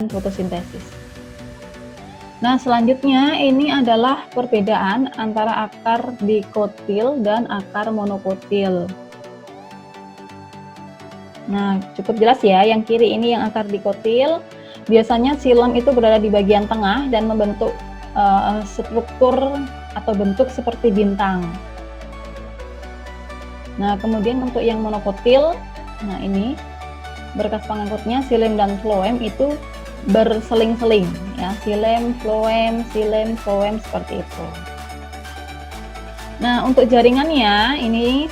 fotosintesis. Nah, selanjutnya ini adalah perbedaan antara akar dikotil dan akar monokotil. Nah, cukup jelas ya, yang kiri ini yang akar dikotil, biasanya xilem itu berada di bagian tengah dan membentuk struktur atau bentuk seperti bintang. Nah, kemudian untuk yang monokotil, nah ini berkas pengangkutnya xilem dan floem itu berseling-seling ya, xilem, floem seperti itu. Nah, untuk jaringannya ini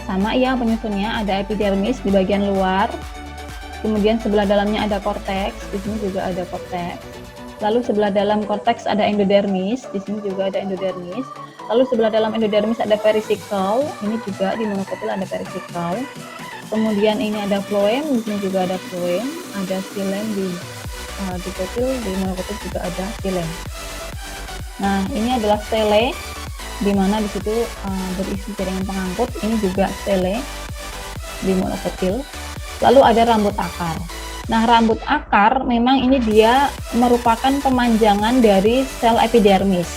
sama ya penyusunnya, ada epidermis di bagian luar, kemudian sebelah dalamnya ada korteks, di sini juga ada korteks. Lalu sebelah dalam korteks ada endodermis, di sini juga ada endodermis. Lalu sebelah dalam endodermis ada perisikal, ini juga di monokotil ada perisikal. Kemudian ini ada floem, di sini juga ada floem, ada xilem di dikotil, di monokotil juga ada xilem. Nah, ini adalah stele, di mana di situ berisi jaringan pengangkut, ini juga stele di monokotil. Lalu ada rambut akar. Nah, rambut akar memang ini dia merupakan pemanjangan dari sel epidermis.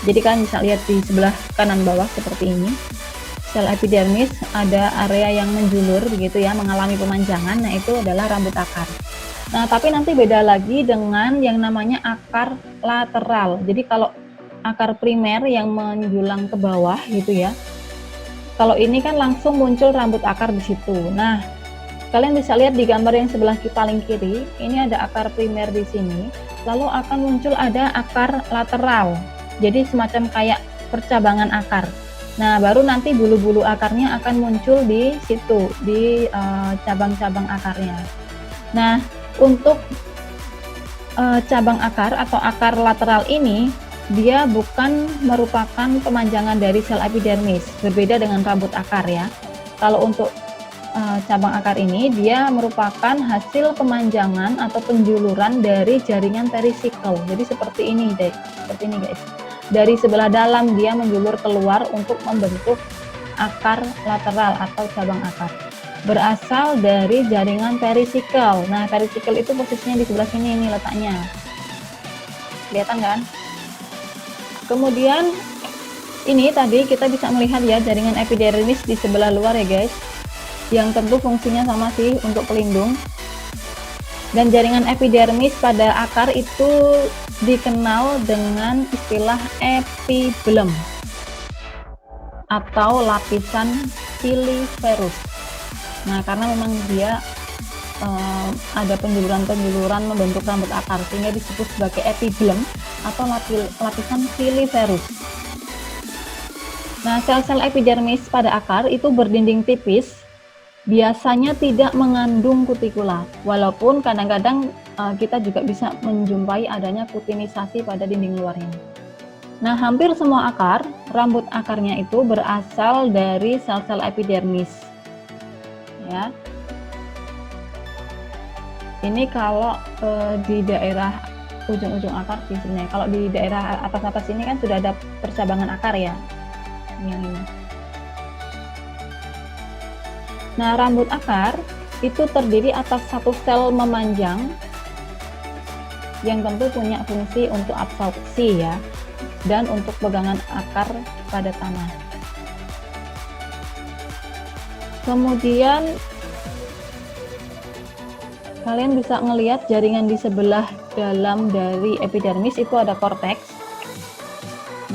Jadi kalian bisa lihat di sebelah kanan bawah seperti ini. Sel epidermis ada area yang menjulur begitu ya, mengalami pemanjangan. Nah, itu adalah rambut akar. Nah, tapi nanti beda lagi dengan yang namanya akar lateral. Jadi kalau akar primer yang menjulang ke bawah gitu ya. Kalau ini kan langsung muncul rambut akar di situ. Nah, kalian bisa lihat di gambar yang sebelah paling kiri, ini ada akar primer di sini, lalu akan muncul ada akar lateral. Jadi semacam kayak percabangan akar. Nah, baru nanti bulu-bulu akarnya akan muncul di situ, di cabang-cabang akarnya. Nah, untuk cabang akar atau akar lateral ini, dia bukan merupakan pemanjangan dari sel epidermis, berbeda dengan rambut akar ya. Kalau untuk cabang akar ini, dia merupakan hasil pemanjangan atau penjuluran dari jaringan perisikal. Jadi seperti ini deh, seperti ini guys. Dari sebelah dalam dia menjulur keluar untuk membentuk akar lateral atau cabang akar. Berasal dari jaringan perisikal. Nah, perisikal itu posisinya di sebelah sini, ini letaknya. Kelihatan kan? Kemudian ini tadi kita bisa melihat ya jaringan epidermis di sebelah luar ya guys, yang tentu fungsinya sama sih untuk pelindung. Dan jaringan epidermis pada akar itu dikenal dengan istilah epibelem atau lapisan filiferus. Nah, karena memang dia ada penjuluran-penjuluran membentuk rambut akar, sehingga disebut sebagai epibelem atau lapisan filiferus. Nah, sel-sel epidermis pada akar itu berdinding tipis, biasanya tidak mengandung kutikula, walaupun kadang-kadang kita juga bisa menjumpai adanya kutinisasi pada dinding luarnya. Nah, hampir semua akar, rambut akarnya itu berasal dari sel-sel epidermis. Ya. Ini kalau di daerah ujung-ujung akar sih sebenarnya. Kalau di daerah atas-atas ini kan sudah ada percabangan akar ya. Yang ini. Nah, rambut akar itu terdiri atas satu sel memanjang yang tentu punya fungsi untuk absorpsi ya, dan untuk pegangan akar pada tanah. Kemudian kalian bisa ngelihat jaringan di sebelah dalam dari epidermis itu ada korteks.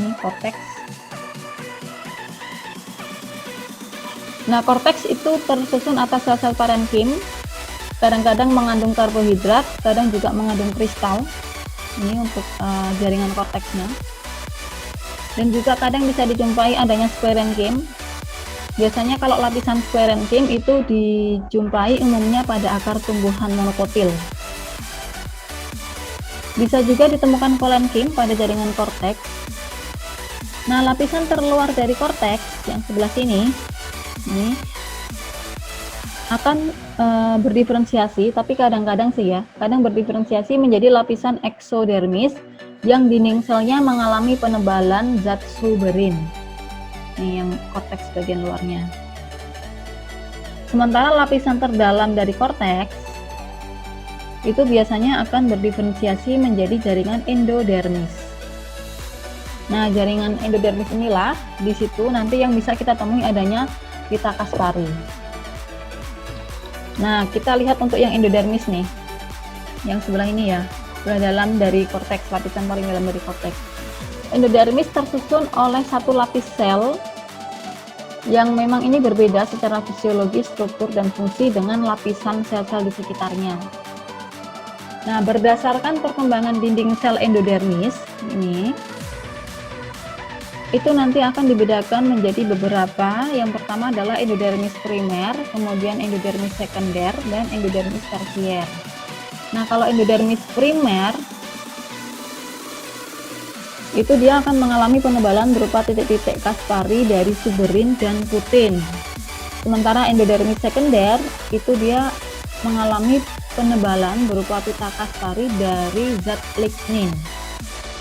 Ini korteks. Nah, korteks itu tersusun atas sel-sel parenkim, kadang-kadang mengandung karbohidrat, kadang juga mengandung kristal. Ini untuk jaringan korteksnya. Dan juga kadang bisa dijumpai adanya squarenkim. Biasanya kalau lapisan squarenkim itu dijumpai umumnya pada akar tumbuhan monokotil. Bisa juga ditemukan kolenkim pada jaringan korteks. Nah, lapisan terluar dari korteks yang sebelah sini, ini akan berdiferensiasi, tapi kadang-kadang sih ya, kadang berdiferensiasi menjadi lapisan eksodermis yang dinding selnya mengalami penebalan zat suberin. Ini yang korteks bagian luarnya. Sementara lapisan terdalam dari korteks itu biasanya akan berdiferensiasi menjadi jaringan endodermis. Nah, jaringan endodermis inilah di situ nanti yang bisa kita temui adanya pita Kaspari. Nah, kita lihat untuk yang endodermis nih, yang sebelah ini ya, sebelah dalam dari korteks, lapisan paling dalam dari korteks. Endodermis tersusun oleh satu lapis sel yang memang ini berbeda secara fisiologis, struktur, dan fungsi dengan lapisan sel-sel di sekitarnya. Nah, berdasarkan perkembangan dinding sel endodermis ini, itu nanti akan dibedakan menjadi beberapa. Yang pertama adalah endodermis primer, kemudian endodermis sekunder, dan endodermis tersier. Nah, kalau endodermis primer itu dia akan mengalami penebalan berupa titik-titik Kaspari dari suberin dan putin. Sementara endodermis sekunder itu dia mengalami penebalan berupa pita Kaspari dari zat lignin.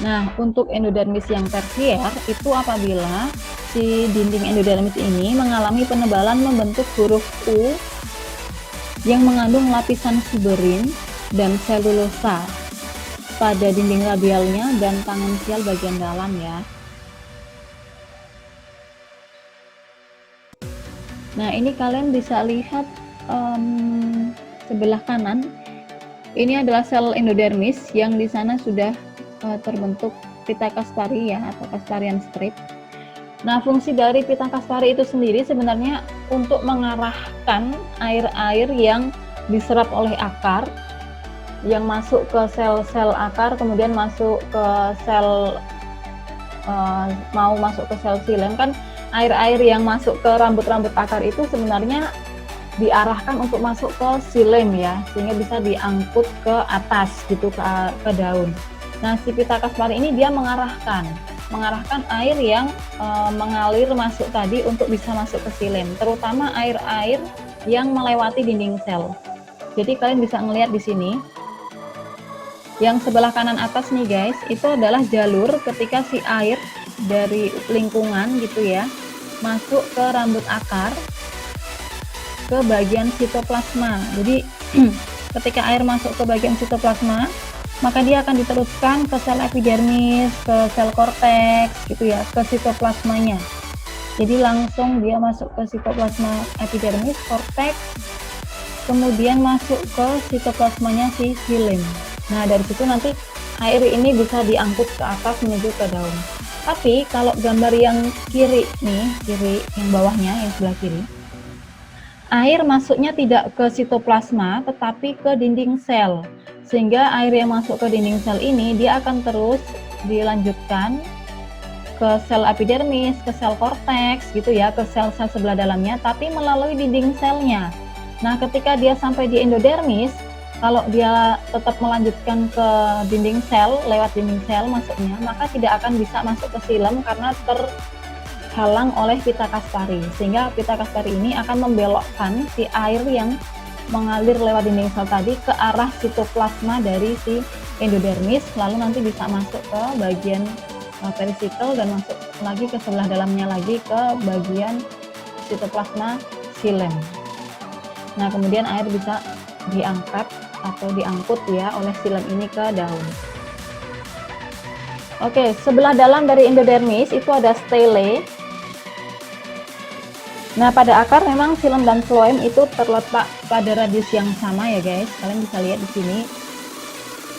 Nah, untuk endodermis yang tersier itu apabila si dinding endodermis ini mengalami penebalan membentuk huruf U yang mengandung lapisan suberin dan selulosa pada dinding labialnya dan tangensial bagian dalam ya. Nah, ini kalian bisa lihat sebelah kanan. Ini adalah sel endodermis yang di sana sudah terbentuk pita Kaspari ya, atau Kasparian strip. Nah, fungsi dari pita Kaspari itu sendiri sebenarnya untuk mengarahkan air-air yang diserap oleh akar, yang masuk ke sel-sel akar, kemudian masuk ke sel, mau masuk ke sel xilem kan, air-air yang masuk ke rambut-rambut akar itu sebenarnya diarahkan untuk masuk ke xilem ya, sehingga bisa diangkut ke atas gitu, ke daun. Nah, si pita Kaspari ini dia mengarahkan air yang mengalir masuk tadi untuk bisa masuk ke xilem, terutama air-air yang melewati dinding sel. Jadi kalian bisa ngelihat di sini, yang sebelah kanan atas nih guys, itu adalah jalur ketika si air dari lingkungan gitu ya, masuk ke rambut akar, ke bagian sitoplasma. Jadi ketika air masuk ke bagian sitoplasma, maka dia akan diteruskan ke sel epidermis, ke sel korteks gitu ya, ke sitoplasmanya. Jadi langsung dia masuk ke sitoplasma epidermis, korteks, kemudian masuk ke sitoplasmanya si xilem. Nah, dari situ nanti air ini bisa diangkut ke atas menuju ke daun. Tapi kalau gambar yang kiri nih, kiri yang bawahnya, yang sebelah kiri, air masuknya tidak ke sitoplasma tetapi ke dinding sel. Sehingga air yang masuk ke dinding sel ini dia akan terus dilanjutkan ke sel epidermis, ke sel korteks gitu ya, ke sel-sel sebelah dalamnya, tapi melalui dinding selnya. Nah, ketika dia sampai di endodermis, kalau dia tetap melanjutkan ke dinding sel, lewat dinding sel masuknya, maka tidak akan bisa masuk ke xilem karena terhalang oleh pita Kaspari. Sehingga pita Kaspari ini akan membelokkan si air yang mengalir lewat dinding sel tadi ke arah sitoplasma dari si endodermis, lalu nanti bisa masuk ke bagian perisikel dan masuk lagi ke sebelah dalamnya lagi ke bagian sitoplasma xilem. Nah, kemudian air bisa diangkat atau diangkut ya oleh xilem ini ke daun. Oke, sebelah dalam dari endodermis itu ada stele. Nah, pada akar memang xilem dan floem itu terletak pada radius yang sama ya guys. Kalian bisa lihat di sini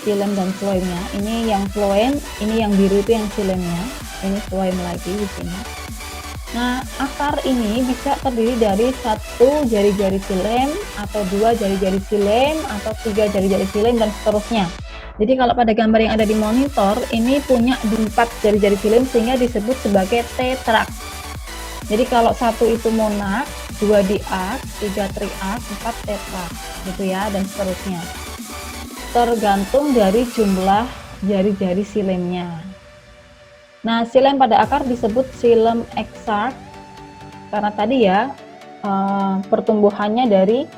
xilem dan floemnya. Ini yang floem, ini yang biru itu yang xilemnya. Ini floem lagi di sini. Nah, akar ini bisa terdiri dari satu jari-jari xilem atau dua jari-jari xilem atau tiga jari-jari xilem dan seterusnya. Jadi kalau pada gambar yang ada di monitor ini punya 4 jari-jari xilem sehingga disebut sebagai tetrak. Jadi kalau satu itu monak, 2 diak, 3 triak, 4 tetrak gitu ya, dan seterusnya. Tergantung dari jumlah jari-jari xilem-nya. Nah, xilem pada akar disebut xilem eksak karena tadi ya pertumbuhannya dari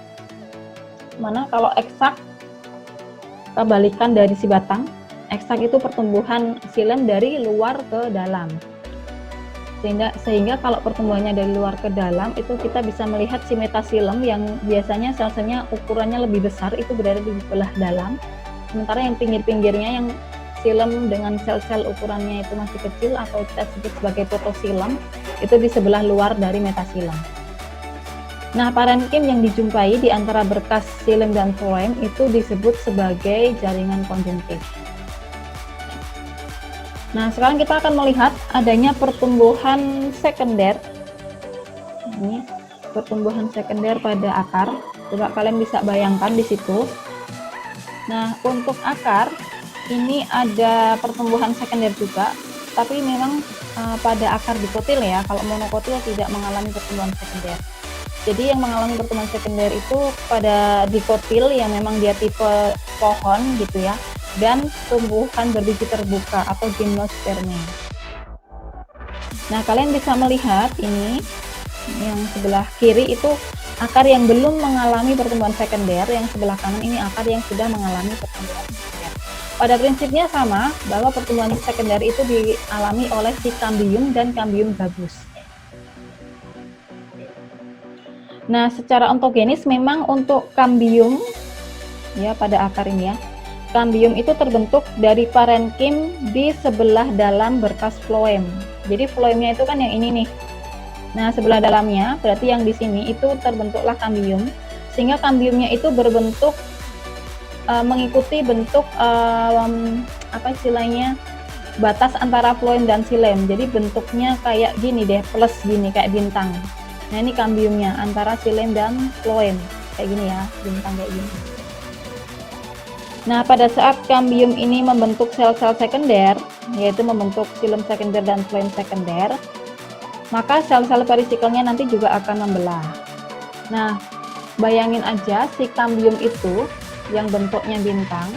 mana, kalau eksak kebalikan dari si batang. Eksak itu pertumbuhan xilem dari luar ke dalam. Sehingga kalau pertumbuhannya dari luar ke dalam itu kita bisa melihat si metasilem yang biasanya sel-selnya ukurannya lebih besar itu berada di sebelah dalam, sementara yang pinggir-pinggirnya yang silem dengan sel-sel ukurannya itu masih kecil atau kita sebut sebagai protosilem itu di sebelah luar dari metasilem. Nah, parenkim yang dijumpai di antara berkas silem dan floem itu disebut sebagai jaringan konjungtif. Nah, sekarang kita akan melihat adanya pertumbuhan sekunder. Ini pertumbuhan sekunder pada akar. Coba kalian bisa bayangkan di situ. Nah, untuk akar ini ada pertumbuhan sekunder juga, tapi memang pada akar dikotil ya. Kalau monokotil tidak mengalami pertumbuhan sekunder. Jadi yang mengalami pertumbuhan sekunder itu pada dikotil yang memang dia tipe pohon gitu ya, dan tumbuhan berbiji terbuka atau gimnosperme. Nah, kalian bisa melihat ini yang sebelah kiri itu akar yang belum mengalami pertumbuhan sekunder, yang sebelah kanan ini akar yang sudah mengalami pertumbuhan sekunder. Pada prinsipnya sama, bahwa pertumbuhan sekunder itu dialami oleh si kambium dan kambium gabus. Nah, secara ontogenis memang untuk kambium ya pada akar ini ya. Kambium itu terbentuk dari parenkim di sebelah dalam berkas floem. Jadi floemnya itu kan yang ini nih. Nah, sebelah dalamnya berarti yang di sini itu terbentuklah kambium, sehingga kambiumnya itu berbentuk mengikuti bentuk apa istilahnya batas antara floem dan silem. Jadi bentuknya kayak gini deh, plus gini kayak bintang. Nah, ini kambiumnya antara silem dan floem kayak gini ya, bintang kayak gini. Nah, pada saat kambium ini membentuk sel-sel sekunder, yaitu membentuk silem sekunder dan floem sekunder, maka sel-sel perisikelnya nanti juga akan membelah. Nah, bayangin aja si kambium itu yang bentuknya bintang,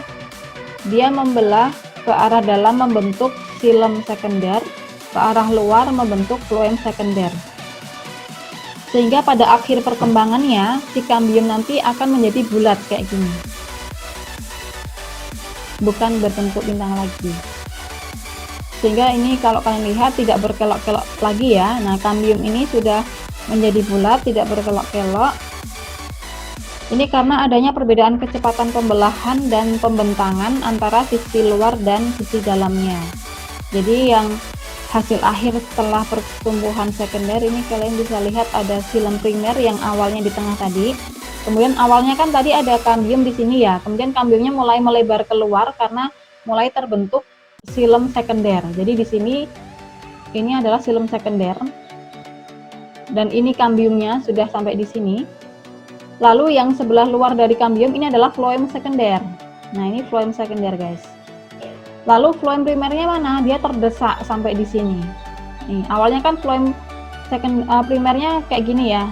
dia membelah ke arah dalam membentuk silem sekunder, ke arah luar membentuk floem sekunder. Sehingga pada akhir perkembangannya, si kambium nanti akan menjadi bulat kayak gini. Bukan berbentuk bintang lagi. Sehingga ini kalau kalian lihat tidak berkelok-kelok lagi ya. Nah, kambium ini sudah menjadi bulat, tidak berkelok-kelok. Ini karena adanya perbedaan kecepatan pembelahan dan pembentangan antara sisi luar dan sisi dalamnya. Jadi yang hasil akhir setelah pertumbuhan sekunder ini kalian bisa lihat ada silem primer yang awalnya di tengah tadi. Kemudian awalnya kan tadi ada kambium di sini ya. Kemudian kambiumnya mulai melebar keluar karena mulai terbentuk silem sekunder. Jadi di sini ini adalah silem sekunder. Dan ini kambiumnya sudah sampai di sini. Lalu yang sebelah luar dari kambium ini adalah floem sekunder. Nah, ini floem sekunder, guys. Lalu floem primernya mana? Dia terdesak sampai di sini. Nih, awalnya kan floem primernya kayak gini ya.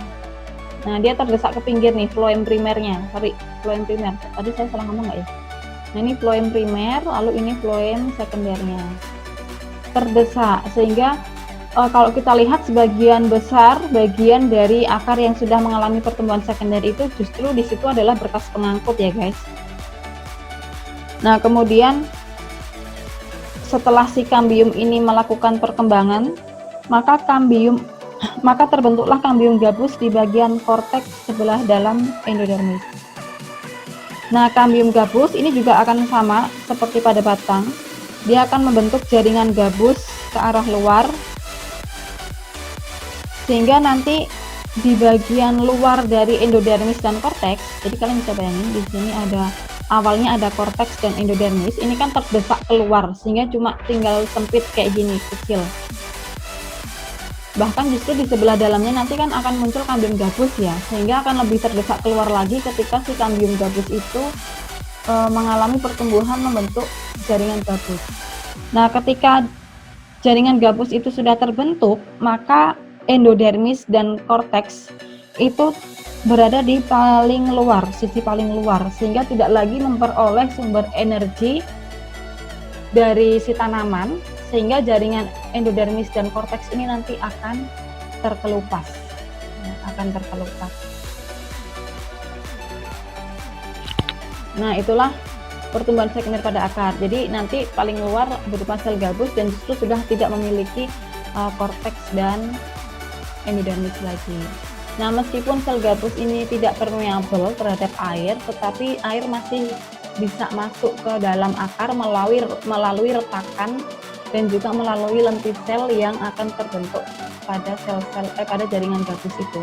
Nah, dia terdesak ke pinggir nih floem primernya. Sorry, floem primer. Tadi saya salah ngomong nggak ya? Nah, ini floem primer, lalu ini floem sekundernya. Terdesak sehingga kalau kita lihat sebagian besar bagian dari akar yang sudah mengalami pertumbuhan sekunder itu justru di situ adalah berkas pengangkut ya, guys. Nah, kemudian setelah si kambium ini melakukan perkembangan, maka terbentuklah kambium gabus di bagian korteks sebelah dalam endodermis. Nah, kambium gabus ini juga akan sama seperti pada batang. Dia akan membentuk jaringan gabus ke arah luar, sehingga nanti di bagian luar dari endodermis dan korteks, jadi kalian bisa bayangin di sini awalnya ada korteks dan endodermis, ini kan terdesak keluar sehingga cuma tinggal sempit kayak gini, kecil. Bahkan justru di sebelah dalamnya nanti kan akan muncul kambium gabus ya, sehingga akan lebih terdesak keluar lagi ketika si kambium gabus itu mengalami pertumbuhan membentuk jaringan gabus. Nah, ketika jaringan gabus itu sudah terbentuk, maka endodermis dan korteks itu berada di paling luar, sisi paling luar, sehingga tidak lagi memperoleh sumber energi dari si tanaman, sehingga jaringan endodermis dan korteks ini nanti akan terkelupas. Nah, itulah pertumbuhan sekunder pada akar. Jadi nanti paling luar berupa sel gabus dan justru sudah tidak memiliki korteks dan epidermis lagi. Nah, meskipun sel gabus ini tidak permeable terhadap air, tetapi air masih bisa masuk ke dalam akar melalui retakan dan juga melalui lentisel yang akan terbentuk pada pada jaringan gabus itu.